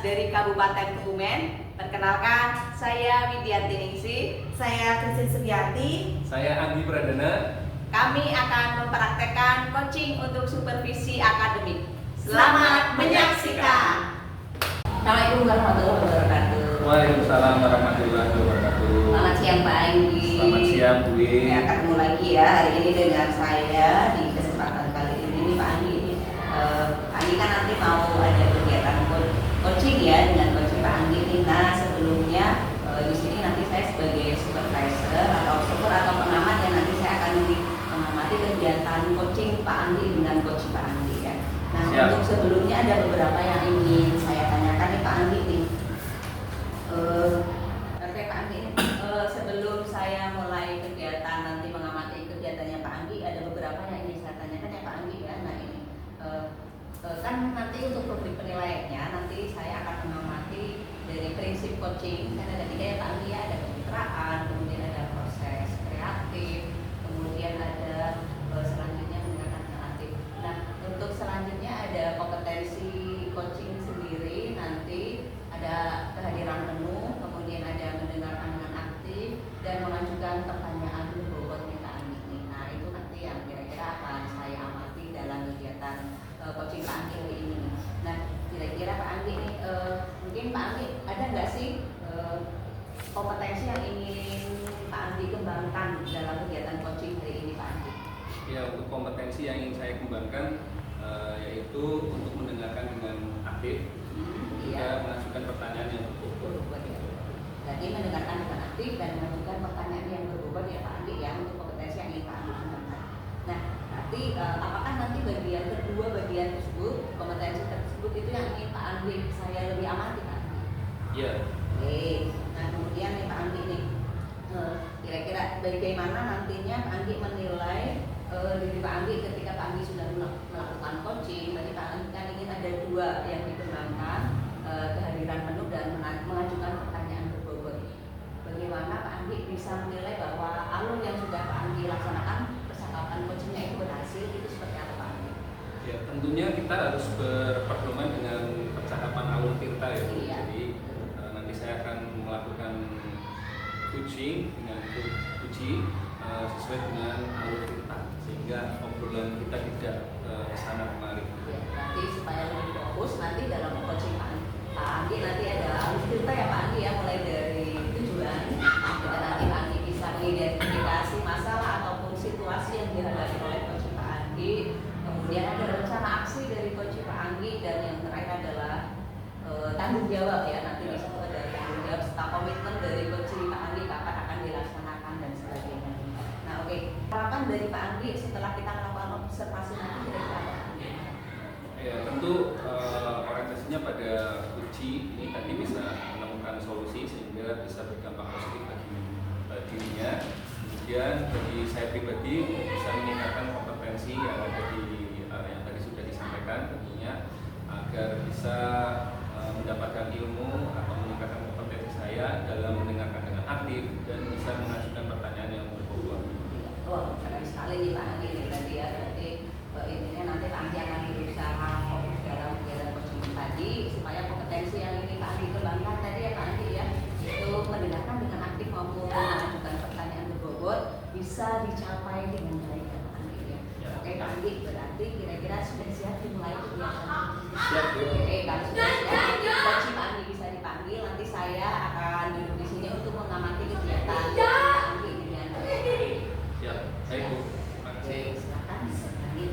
dari Kabupaten Kebumen. Perkenalkan, saya Widianti Ningsih. Saya Christine Sugiarti. Saya Andi Pradana. Kami akan mempraktekkan coaching untuk supervisi akademik. Selamat menyaksikan. Assalamualaikum warahmatullahi wabarakatuh. Waalaikumsalam warahmatullahi wabarakatuh. Selamat siang Pak Anggi. Selamat siang Bu Wi. Ya, ketemu lagi ya hari ini dengan saya di kesempatan kali ini Pak Anggi. Pak Anggi kan nanti mau ada kegiatan coaching ya dengan coaching Pak Anggi ini. Nah sebelumnya di sini nanti saya sebagai supervisor atau super atau pengamat ya, nanti saya akan mengamati kegiatan coaching Pak Anggi dengan coach Pak Anggi ya. Nah untuk sebelumnya ada beberapa yang ingin saya tanyakan nih Pak Anggi nih. Pak Anggi, sebelum saya mulai kegiatan nanti mengamati kegiatannya Pak Anggi, ada beberapa yang ingin saya tanyakan ya Pak Anggi ya. Nah ini kan nanti untuk publik penilaiannya nanti saya akan mengamati dari prinsip coaching, kan ada 3 ya Pak Anggi ya, ada kemitraan, kemudian ada proses kreatif, kemudian ada selanjutnya menggunakan kreatif. Nah untuk selanjutnya ada kompetensi coaching sendiri, nanti ada kehadiran penuh, kemudian ada mendengarkan dengan aktif dan mengajukan pertanyaan berbobot Pak Anggi. Nah itu nanti yang kira-kira akan saya amati dalam kegiatan coaching Pak Anggi hari ini. Nah kira-kira Pak Anggi ini mungkin Pak Anggi ada nggak sih kompetensi yang ingin Pak Anggi kembangkan dalam kegiatan coaching hari ini Pak Anggi? Ya, untuk kompetensi yang ingin saya kembangkan yaitu untuk mendengarkan dengan aktif, juga mengajukan pertanyaan yang berbobot. Jadi mendengarkan dengan aktif dan mengajukan pertanyaan yang berbobot ya Pak Anggi ya, untuk kompetensi yang ingin Pak Anggi kembangkan. Nah nanti apakah nanti bagian kedua bagian tersebut, kompetensi tersebut itu yang ingin Pak Anggi saya lebih amati Pak Anggi? Iya. Oke. Nah kemudian nih Pak Anggi nih, kira-kira bagaimana nantinya Pak Anggi menilai diri Pak Anggi ketika Pak Anggi sudah melakukan coaching? Berarti Pak Anggi kan ingin ada 2 yang dikembangkan, kehadiran penuh dan mengajukan pertanyaan berbobot. Bagaimana Pak Anggi bisa menilai bahwa alur yang sudah Pak Anggi laksanakan percakapan coachingnya itu berhasil, itu seperti apa Pak Anggi? Ya, tentunya kita harus berpedoman dengan percakapan alur tirta ya. Iya. Jadi nanti saya akan melakukan coaching dengan puji sesuai dengan alur tirta sehingga obrolan kita tidak kesana kemari. Ya, nanti supaya lebih fokus nanti dalam coaching Pak Anggi nanti ada alur tirta ya Pak Anggi ya, mulai dari tujuan dan nanti Pak Anggi bisa mengidentifikasi masalah ataupun situasi yang dihadapi oleh coach Pak Anggi, kemudian ada rencana aksi dari coach Pak Anggi, dan yang terakhir adalah tanggung jawab ya, nanti disebut ada tanggung jawab serta komitmen dari coach Pak Anggi kapan akan dilaksanakan dan sebagainya. Nah oke, harapan dari Pak Anggi setelah kita melakukan observasi nanti kira-kira apa? Ya, tentu orientasinya pada uji ini tadi bisa menemukan solusi sehingga bisa berdampak positif bagi dirinya. Kemudian bagi saya pribadi bisa meningkatkan kompetensi yang ada di yang tadi sudah disampaikan tentunya, agar bisa mendapatkan ilmu atau meningkatkan kompetensi saya dalam mendengarkan dengan aktif dan bisa mengajukan pertanyaan yang berbobot. Wah, keren sekali nih Pak Anggi nih tadi ya. Berarti intinya nanti Pak Anggi akan berusaha fokus dalam kegiatan coaching tadi supaya kompetensi yang ini Pak Anggi kembangkan tadi ya Pak Anggi ya, itu mendengarkan dengan aktif maupun mengajukan pertanyaan berbobot bisa dicapai dengan baik ya Pak Anggi ya. Oke Pak Anggi, berarti kira-kira sudah siap dimulai kegiatan? Siap, Bu. Oke, kalau sudah siap, coach Pak Anggi bisa dipanggil. Nanti saya akan duduk di sini untuk mengamati kegiatan Pak Anggi dengan baik. Siap, baik Bu. Terima Oke, kasih. silakan dipanggil.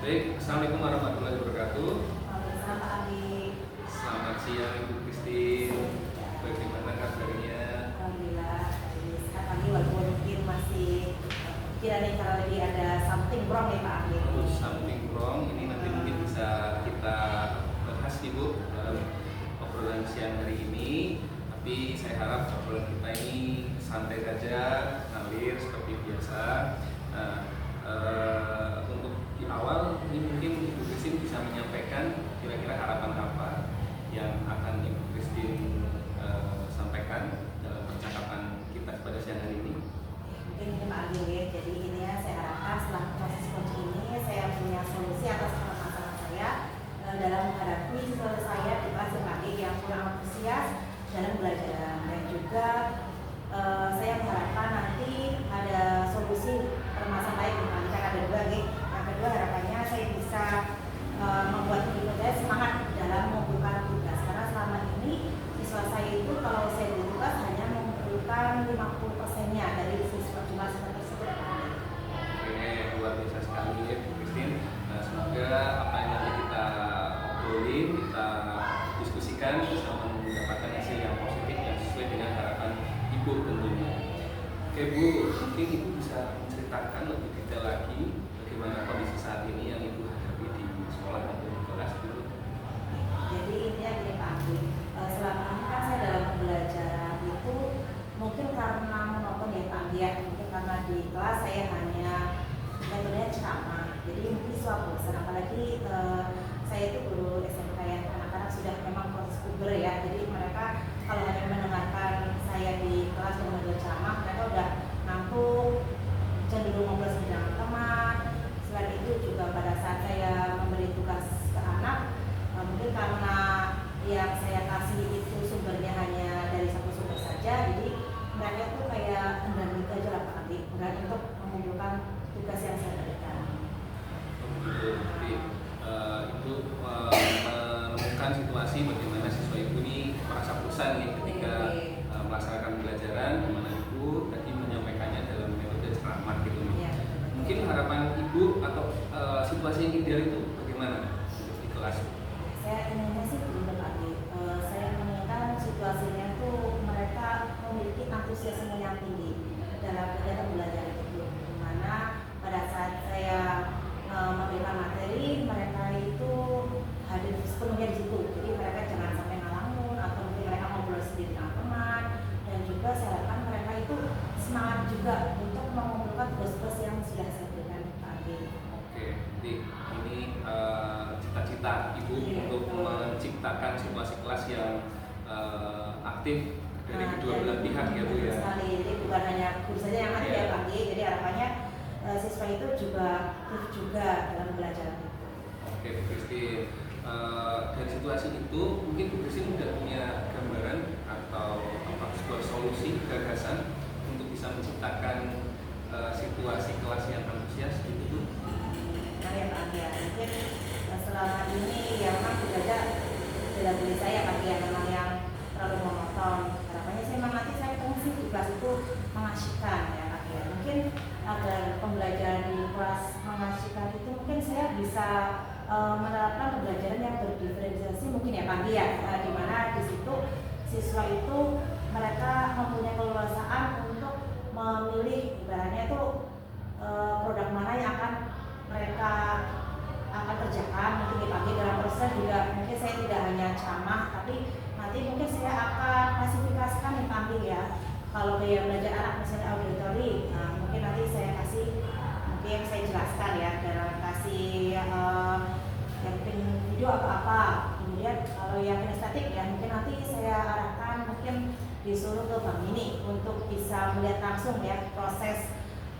Baik, Assalamualaikum warahmatullahi wabarakatuh. Selamat Pak Anggi. Selamat siang Ibu Christine. Bagaimana kabarnya? Alhamdulillah. Pak Anggi walaupun mungkin masih kiranya karena lagi ada something wrong nih Pak Anggi. Something wrong ini nanti mungkin bisa kita bahas Ibu dalam obrolan siang hari ini. Tapi saya harap obrolan kita ini santai saja, ngalir seperti biasa. Untuk di awal ini mungkin Ibu Christine bisa menyampaikan kira-kira harapan apa yang akan Ibu Christine sampaikan dalam percakapan kita pada siang hari ini. Mungkin ini Pak Anggi ya. Jadi ini ya saya harapkan setelah proses coaching ini saya punya solusi atas masalah saya dalam menghadapi siswa saya di kelas yang kurang antusias dalam belajar, dan juga saya mengharapkan nanti ada solusi permasalahan yang ada dua nih. Yang kedua, harapannya saya bisa membuat diri saya semangat dalam mengumpulkan tugas, karena selama ini siswa saya itu kalau saya beri tugas hanya mengumpulkan 50%-nya dari siswa jumlah siswa tersebut. Oke, luar biasa sekali ya Bu Christine. Nah, semoga apa yang nanti kita obrolin, kita diskusikan bisa mendapatkan hasil yang positif yang sesuai dengan harapan Ibu tentunya. Oke Bu, mungkin Ibu bisa menceritakan lebih detail lagi bagaimana kondisi saat ini yang Ibu hadapi di sekolah atau di kelas dulu. Jadi intinya gini Pak Andi, selama ini kan saya dalam pembelajaran itu mungkin karena monoton ya Pak Andi ya, mungkin karena di kelas saya hanya metodenya ceramah, jadi mungkin siswa bosan, apalagi saya itu guru SMK ya, anak-anak sudah memang proses puber ya, jadi mereka kalau hanya mendengarkan saya di kelas dengan metode ceramah, mereka udah ngantuk, cenderung ngobrol dengan teman. Selain itu juga pada saat saya memberi tugas ke anak, mungkin karena yang saya kasih itu sumbernya hanya dari satu sumber saja, jadi mereka tuh kayak enggan gitu aja lah Pak Andi, enggan untuk mengumpulkan tugas yang saya berikan. Jadi itu menemukan situasi bagaimana siswa Ibu ini merasa bosan nih ketika melaksanakan pembelajaran, di mana Ibu tadi menyampaikannya dalam metode ceramah gitu. Ya, Mungkin harapan Ibu atau situasi yang ideal itu bagaimana untuk di kelas? saya inginnya sih belum lagi. Saya menginginkan situasinya tuh mereka memiliki antusiasme yang tinggi dalam kegiatan belajar itu, dimana pada saat saya memberikan materi, mereka itu hadir sepenuhnya di situ. Jadi mereka jangan sampai ngalamun atau mungkin mereka ngobrol sendiri dengan teman, dan juga saya harapkan mereka itu semangat juga untuk mengumpulkan tugas-tugas yang sudah saya berikan tadi. Oke, jadi ini cita-cita Ibu untuk menciptakan situasi kelas yang aktif dari kedua belah pihak ya Bu ya. Sekali, jadi bukan hanya guru saja yang ada ya Pak Gi, jadi harapannya siswa itu juga aktif juga dalam belajar itu. Oke Bu Christine, dari situasi itu mungkin Bu Christine sudah punya gambaran atau sebuah solusi gagasan untuk bisa menciptakan situasi kelas yang antusias gitu Bu? Nah ya Pak Gi, mungkin selama ini yang memang belajar dalam diri saya Pak Gi, yang memang yang terlalu monoton. Harapannya saya memang nanti saya pengen sih di kelas itu mengasyikan ya Pak Gi. Mungkin agar pembelajaran di kelas mengasyikan itu mungkin saya bisa menerapkan pembelajaran yang berdiferensiasi mungkin ya Pak Gi ya, di mana di situ siswa itu mereka mempunyai keleluasaan untuk memilih ibaratnya itu produk mana yang akan mereka akan kerjakan mungkin di pagi dalam proses juga. Mungkin saya tidak hanya ceramah, tapi nanti mungkin saya akan klasifikasikan nih Pak ya. Kalau gaya belajar anak misalnya auditori, nah mungkin nanti saya kasih, mungkin saya jelaskan ya dalam kasih yang mungkin video atau apa. Kemudian kalau yang kinestetik ya mungkin nanti saya arahkan mungkin disuruh ke bank ini untuk bisa melihat langsung ya proses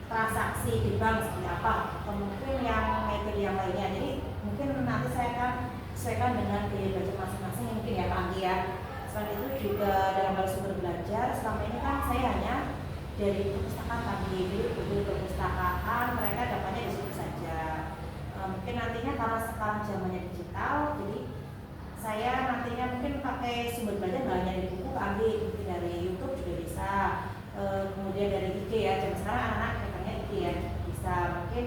transaksi di bank seperti apa, atau mungkin yang metode yang lainnya. Jadi mungkin nanti saya akan sesuaikan dengan gaya belajar masing-masing mungkin ya Pak Anggi ya. Selain itu juga dalam hal sumber belajar, selama ini kan saya hanya dari perpustakaan tadi, buku perpustakaan mereka dapatnya di situ saja. Mungkin nantinya karena sekarang zamannya digital, jadi saya nantinya mungkin pakai sumber belajar nggak hanya dari buku Pak Anggi, mungkin dari YouTube juga bisa. Kemudian dari IG ya, jam sekarang anak-anak katanya IG ya bisa, mungkin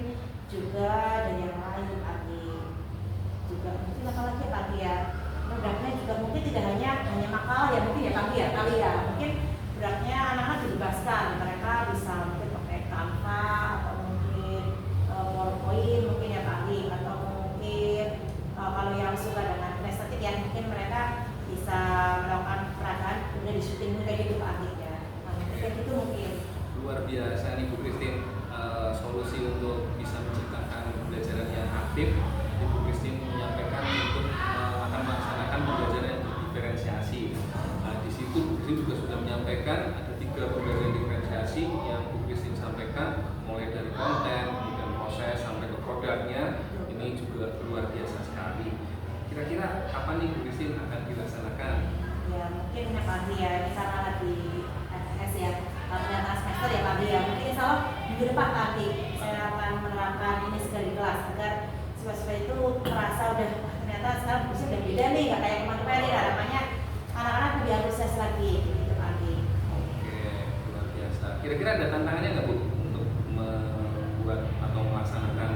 juga dari yang lain lagi juga mungkin apalagi lagi ya produknya juga mungkin tidak hanya makalah ya mungkin ya Kang ya kali ya, mungkin produknya anak-anak dibebaskan, mereka bisa mungkin pakai Canva atau mungkin PowerPoint mungkin ya Kang, atau mungkin kalau yang suka dengan estetik ya mungkin mereka bisa melakukan peragaan kemudian di syuting kayak gitu Kang ya. Kayak gitu mungkin. Luar biasa nih Bu Christine, solusi untuk bisa menciptakan pembelajaran yang aktif. Ibu Christine menyampaikan untuk akan melaksanakan pembelajaran yang berdiferensiasi. Nah, di situ Bu Christine juga sudah menyampaikan ada 3 pembelajaran diferensiasi yang Bu Christine sampaikan, mulai dari konten, kemudian proses sampai ke produknya. Ini juga luar biasa sekali. kira-kira kapan nih Bu Christine akan dilaksanakan? Ya mungkin ya Pak Andi ya, ini karena lagi FS ya, ternyata semester ya Pak Andi ya. Mungkin insya Allah minggu depan Pak Andi saya akan menerapkan ini sekali kelas agar siswa-siswa itu merasa udah ternyata sekarang bisa udah beda nih, nggak kayak kemarin ya, harapannya anak-anak lebih antusias lagi gitu Pak Andi. Oke, luar biasa. Kira-kira ada tantangannya nggak Bu untuk membuat atau melaksanakan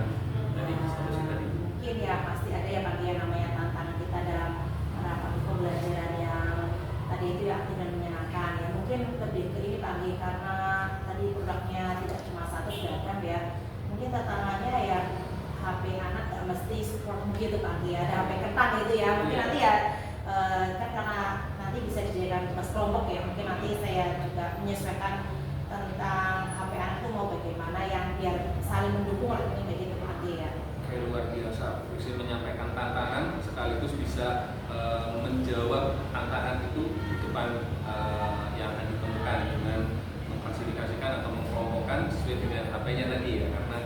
dari solusi tadi? Mungkin ya pasti ada ya Pak Andi yang namanya tantangan kita dalam menerapkan pembelajaran yang tadi itu ya aktif dan menyenangkan ya. Mungkin lebih ke ini Pak Andi karena tadi produknya tidak cuma satu beragam ya. Mungkin tantangannya ya HP anak nggak mesti support begitu Pak Andi ya. Ada HP ketan itu ya. Mungkin nanti ya kan karena nanti bisa dijadikan tugas kelompok ya. Mungkin nanti saya juga menyesuaikan tentang HP anak itu mau bagaimana yang biar saling mendukung lah ini begitu Pak Andi ya. Oke, luar biasa. Bisa menyampaikan tantangan sekaligus bisa menjawab tantangan itu di depan yang akan ditemukan dengan memfasilitasikan atau mengkelompokkan sesuai dengan HP-nya tadi ya, karena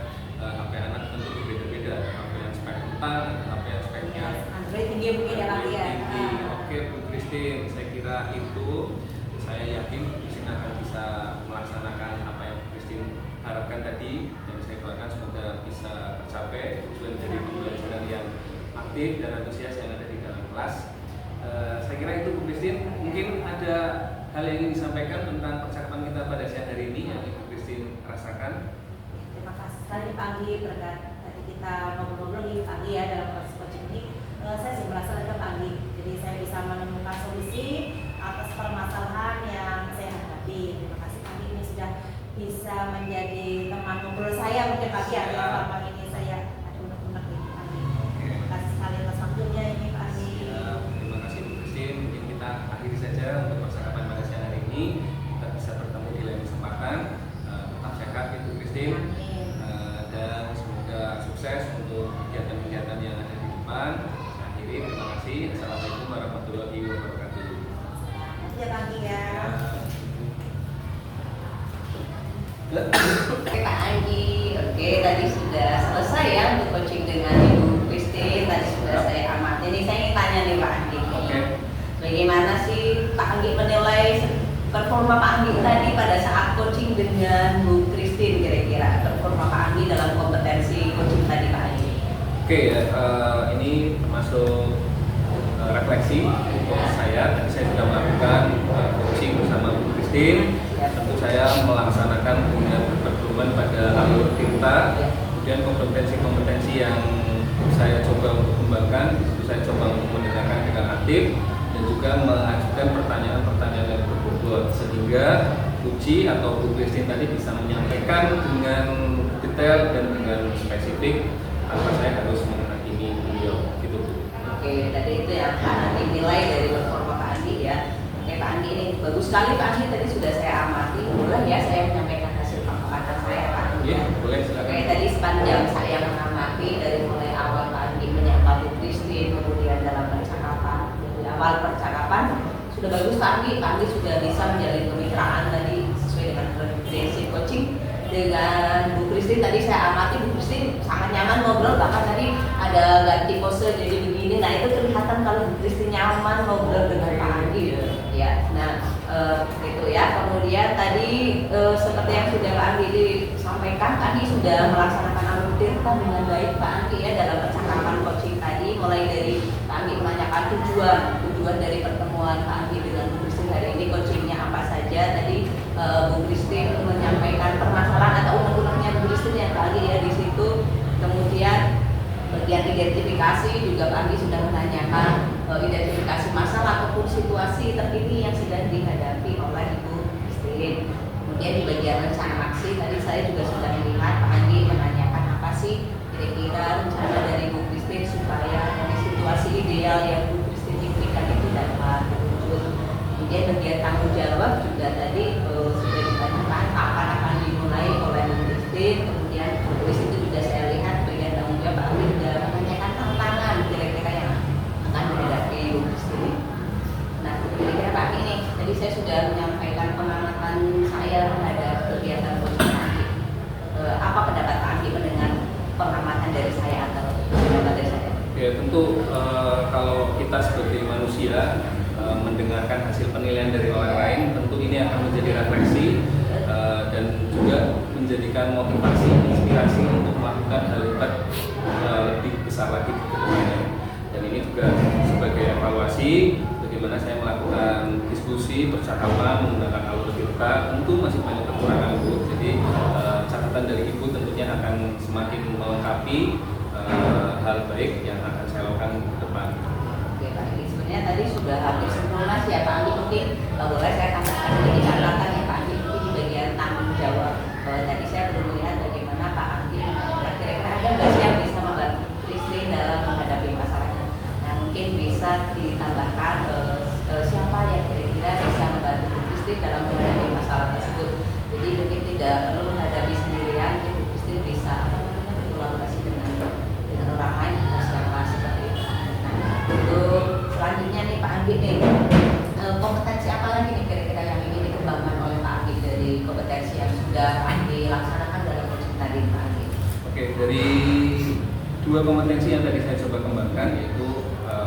HP anak tentu berbeda-beda. HP yang spek rentan, HP yang speknya Android tinggi mungkin ya Pak Andi ya. tinggi. Oke Bu Christine, saya kira itu saya yakin Bu Christine akan bisa melaksanakan apa yang Bu Christine harapkan tadi, dan saya doakan semoga bisa tercapai tujuan dari pembelajaran yang aktif dan antusias yang ada di dalam kelas. Saya kira itu Bu Christine. Mungkin ada hal yang ingin disampaikan tentang percakapan kita pada siang hari ini yang Bu Christine rasakan. Terima kasih sekali Pak Andi berkat tadi kita ngobrol-ngobrol nih Pak Andi ya dalam proses coaching ini. Saya sih merasa lega Pak Andi. Jadi saya bisa menemukan solusi atas permasalahan yang saya hadapi. Terima kasih Pak Andi, ini sudah bisa menjadi teman ngobrol saya mungkin pagi ya. Selama ini saya ada unek-unek nih Pak Andi. Terima kasih sekali atas waktunya ini Pak Andi. Terima kasih Bu Christine. Mungkin kita akhiri saja untuk percakapan pada siang hari ini. Kita bisa bertemu di lain kesempatan. Tetap sehat Bu Christine. Amin. Dan semoga sukses untuk kegiatan-kegiatan yang ada di depan. Saya akhiri, terima kasih. Assalamualaikum warahmatullahi wabarakatuh. Ya Pak Andi ya. Oke Pak Andi, oke tadi sudah selesai ya untuk coaching dengan Ibu Christine. Tadi sudah saya amati. Ini saya ingin tanya nih Pak Andi. Oke. Bagaimana sih Pak Andi menilai performa Pak Andi tadi pada saat coaching dengan Bu Christine, kira-kira performa Pak Andi dalam kompetensi coaching tadi Pak Andi? Oke ya, ini termasuk refleksi untuk saya. Tadi saya sudah melakukan coaching bersama Bu Christine. Tentu saya melaksanakan dengan berpedoman pada alur kita, kemudian kompetensi-kompetensi yang saya coba untuk kembangkan, itu saya coba untuk mendengarkan dengan aktif dan juga mengajukan pertanyaan-pertanyaan yang berbobot sehingga Uci atau Bu Christine tadi bisa menyampaikan dengan detail dan dengan spesifik tanpa saya harus menghakimi beliau gitu Bu. Oke, tadi itu yang Pak Andi nilai dari performa Pak Andi ya. Oke Pak Andi, ini bagus sekali Pak Andi, tadi sudah saya amati. Boleh ya saya menyampaikan hasil pengamatan saya Pak Andi? Iya, boleh silakan. Oke, tadi sepanjang saya mengamati dari mulai awal Pak Andi menyapa Bu Christine, kemudian dalam percakapan, dari awal percakapan sudah bagus Pak Andi. Pak Andi sudah bisa menjalin kemitraan tadi sesuai dengan prinsip coaching dengan Bu Christine. Tadi saya amati Bu Christine sangat nyaman ngobrol, bahkan tadi ada ganti pose jadi begini. Nah itu kelihatan kalau Bu Christine nyaman ngobrol dengan Pak Andi ya. Nah itu ya. Kemudian tadi seperti yang sudah Pak Andi disampaikan, tadi sudah melaksanakan alur cerita dengan baik Pak Andi ya dalam percakapan coaching tadi, mulai dari Pak Andi menanyakan tujuan dari pertemuan Pak Andi dengan Bu Christine hari ini, coachingnya apa saja. Tadi Bu Christine menyampaikan permasalahan atau unek-uneknya Bu Christine yang Pak Andi ya di situ. Kemudian bagian identifikasi juga Pak Andi sudah menanyakan identifikasi masalah ataupun situasi terkini yang sedang dihadapi oleh Ibu Christine. Kemudian di bagian rencana aksi tadi saya juga sudah melihat Pak Andi menanyakan apa sih kira-kira rencana dari Bu Christine supaya dari situasi ideal yang Bu Christine impikan itu dapat terwujud. Kemudian bagian tanggung jawab juga tadi sudah ditanyakan kapan akan dimulai oleh Bu Christine. Kemudian di situ juga saya lihat bagian tanggung jawab Pak Andi sudah menanyakan tantangan kira-kira yang akan dihadapi Bu Christine. Nah, kira-kira Pak ini tadi saya sudah menyampaikan pengamatan saya terhadap kegiatan coaching Pak Andi. Apa pendapat Pak Andi mendengar pengamatan dari saya atau pendapat dari saya? Ya tentu kalau kita sebagai manusia mendengarkan hasil penilaian dari orang lain, tentu ini akan menjadi refleksi dan juga menjadikan motivasi, inspirasi untuk melakukan hal hebat lebih besar lagi ke depannya. Dan ini juga sebagai evaluasi bagaimana saya melakukan diskusi, percakapan menggunakan alur terbuka. Tentu masih banyak kekurangan Bu, jadi catatan dari Ibu tentunya akan semakin melengkapi hal baik yang akan saya lakukan ke depan. Oke Pak Andi, sebenarnya tadi sudah hampir sempurna sih ya Pak Andi, mungkin boleh saya tambahkan sedikit catatan ya Pak Andi, mungkin di bagian tanggung jawab. Tadi saya belum melihat bagaimana Pak Andi kira-kira ada nggak sih yang bisa membantu Christine dalam menghadapi masalahnya. Nah mungkin bisa ditambahkan siapa yang kira-kira bisa membantu Christine dalam menghadapi masalah tersebut. Jadi mungkin tidak perlu menghadapi sendirian, Ibu Christine bisa berkolaborasi dengan orang lain atau siapa seperti itu. Nah untuk selanjutnya nih Pak Andi nih, kompetensi apa lagi nih kira-kira yang ingin dikembangkan oleh Pak Andi dari kompetensi yang sudah Pak Andi laksanakan dalam coaching tadi Pak Andi? Oke, dari dua kompetensi yang tadi saya coba kembangkan yaitu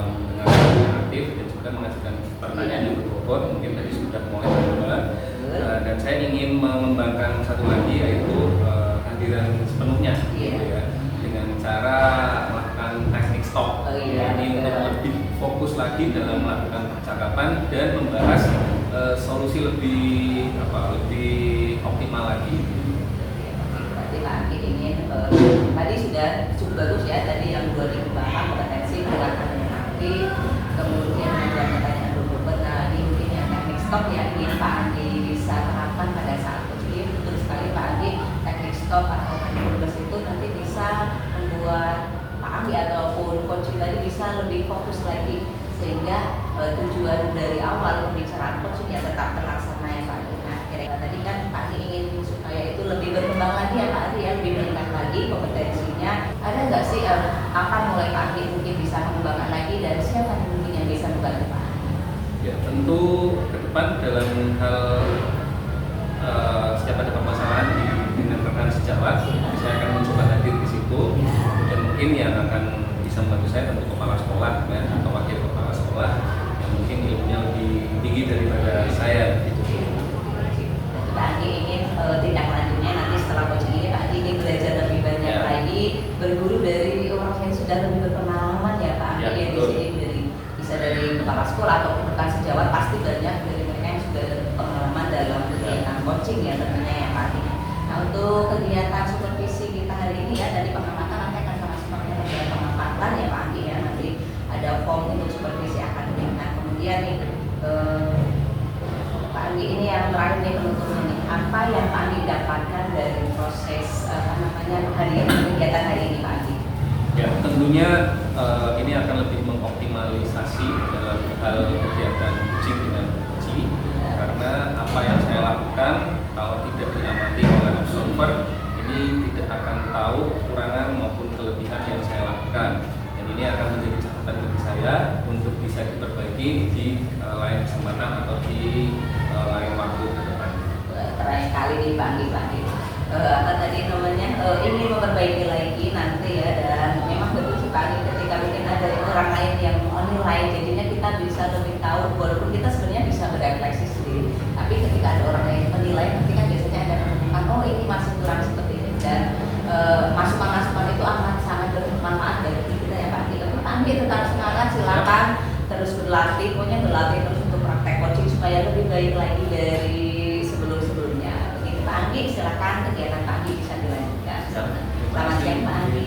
mendengarkan dengan aktif dan juga mengajukan pertanyaan yang berbobot, mungkin tadi sudah mulai coba. Dan saya ingin mengembangkan satu lagi yaitu kehadiran sepenuhnya, gitu ya, dengan cara melakukan teknik stop. Ini untuk lebih fokus lagi dalam melakukan percakapan dan membahas solusi lebih optimal lagi. Berarti Pak Andi ingin tadi sudah cukup bagus ya, tadi yang dua dikembangkan kompetensi mendengarkan dengan aktif, kemudian ada pertanyaan berbobot. Nah ini mungkin yang teknik stop yang ingin Pak Andi bisa terapkan pada saat coaching. Betul sekali Pak Andi, teknik stop atau teknik bebas itu nanti bisa membuat Pak Andi ataupun coaching tadi bisa lebih fokus lagi, sehingga tujuan dari awal pembicaraan coaching ya tetap terlaksana ya Pak Andi. Nah kira-kira tadi kan Pak Andi ingin supaya itu lebih berkembang lagi ya Pak Andi ya, lebih meningkat lagi kompetensinya. Ada nggak sih apa mulai Pak Andi mungkin bisa mengembangkan lagi dan siapa yang mungkin yang bisa membantu Pak Andi? Ya tentu ke depan dalam hal setiap ada permasalahan dengan rekan sejawat, saya akan mencoba hadir di situ dan mungkin yang akan bisa membantu saya tentu kepala sekolah ya, atau wakil kepala sekolah yang mungkin ilmunya lebih tinggi daripada saya gitu. Pak Andi ingin tindak lanjutnya nanti setelah coaching ini Pak Andi ingin belajar lebih banyak lagi, berguru dari orang yang sudah lebih berpengalaman ya Pak Andi ya, di sini bisa dari kepala sekolah ataupun rekan sejawat, pasti banyak dari mereka yang sudah berpengalaman dalam kegiatan coaching ya tentunya ya Pak Andi. Nah untuk kegiatan supervisi kita hari ini ya, tadi pengamatan nanti akan sama seperti ada pengamatan ya Pak Andi ya, nanti ada form untuk supervisi akademik. Nah kemudian nih Pak Andi ini yang terakhir nih penutupnya nih, apa yang Pak Andi dapatkan dari proses kegiatan hari ini Pak Andi? Ya tentunya ini akan lebih mengoptimalisasi dalam hal kegiatan coaching dengan coaching, karena apa yang saya lakukan kalau tidak diamati oleh observer ini tidak akan tahu kekurangan maupun kelebihan yang saya lakukan, dan ini akan menjadi catatan bagi saya untuk bisa diperbaiki di lain kesempatan atau di lain waktu ke depan. Terakhir kali nih Pak Andi, apa tadi namanya ingin memperbaiki lagi nanti ya, dan memang betul sih Pak Andi ketika mungkin ada orang lain yang menilai, jadinya kita bisa lebih tahu walaupun kita sebenarnya bisa berefleksi sendiri, tapi ketika ada orang lain menilai nanti kan biasanya ada menemukan oh ini masih kurang seperti ini, dan masukan-masukan itu amat sangat bermanfaat bagi kita ya Pak Andi. Tapi Pak Andi tetap semangat, silakan terus berlatih, pokoknya berlatih terus untuk praktek coaching supaya lebih baik lagi dari sebelum-sebelumnya. Begitu Pak Andi, silakan kegiatan Pak Andi bisa dilanjutkan. Selamat siang Pak Andi.